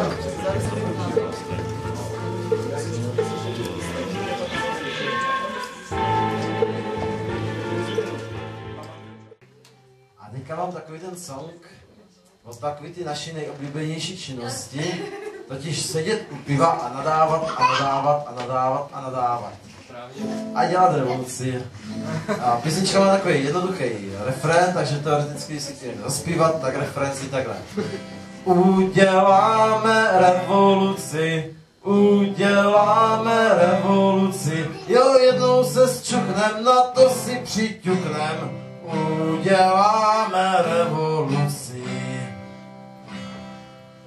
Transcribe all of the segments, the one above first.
A teďka mám takový ten song od takový ty naší nejoblíbenější činnosti, totiž sedět u piva a nadávat a nadávat a nadávat a nadávat. A dělat revoluci. A písnička má takový jednoduchý refrén, takže teoreticky, když si chtěli zaspívat, tak refrén si takhle. Uděláme revoluci, uděláme revoluci, jo, jednou se zčuknem, na to si přiťuknem. Uděláme revoluci.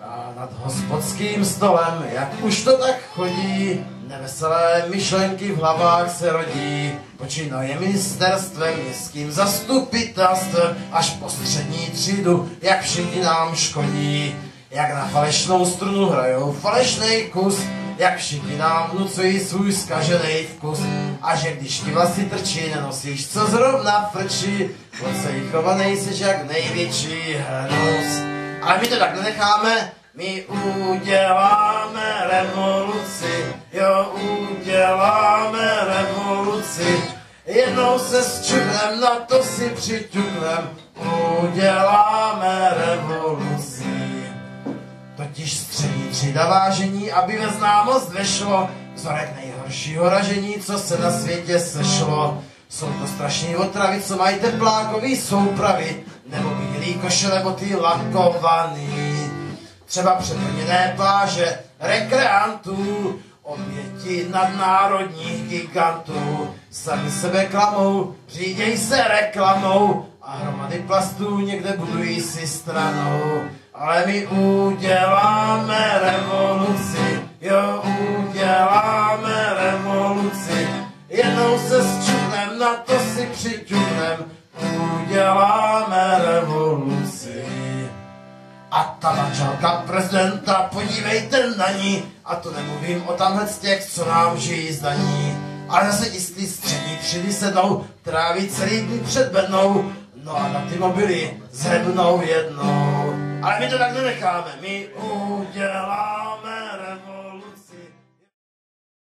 A nad hospodským stolem, jak už to tak chodí, neveselé myšlenky v hlavách se rodí. Počínaje ministerstvem, městským zastupitelstvem, až po střední třídu, jak všichni nám škodí. Jak na falešnou strunu hrajou falešnej kus, jak všichni nám vnucují svůj zkaženej vkus. A že když ti vlasy trčí, nenosíš, co zrovna frčí, odsejichovanej jsi jak největší hnus. Ale my to tak nenecháme, my uděláme revoluci, jo, uděláme revoluci. Jednou se zčuknem, na to si přiťuknem, uděláme revoluci. Totiž střední třída vážení, aby ve známost vešlo, vzorek nejhoršího ražení, co se na světě sešlo. Jsou to strašný otravy, co mají teplákový soupravy, nebo bílý košele, boty lakovaný. Třeba přeplněné pláže rekreantů, oběti nadnárodních gigantů. Sami sebe klamou, říděj se reklamou a hromady plastů někde budují si stranou. Ale my uděláme revoluci, jo, uděláme revoluci. Jednou se zčuknem, na to si přiťuknem, uděláme revoluci. A ta manželka prezidenta, podívejte na ní, a to nemluvím o tamhle z těch, co nám žijí z daní. Ale zase ti střední třídy sednou, tráví celý dny před bednou, no a na ty mobily zhebnou jednou. Ale my to tak nenecháme, my uděláme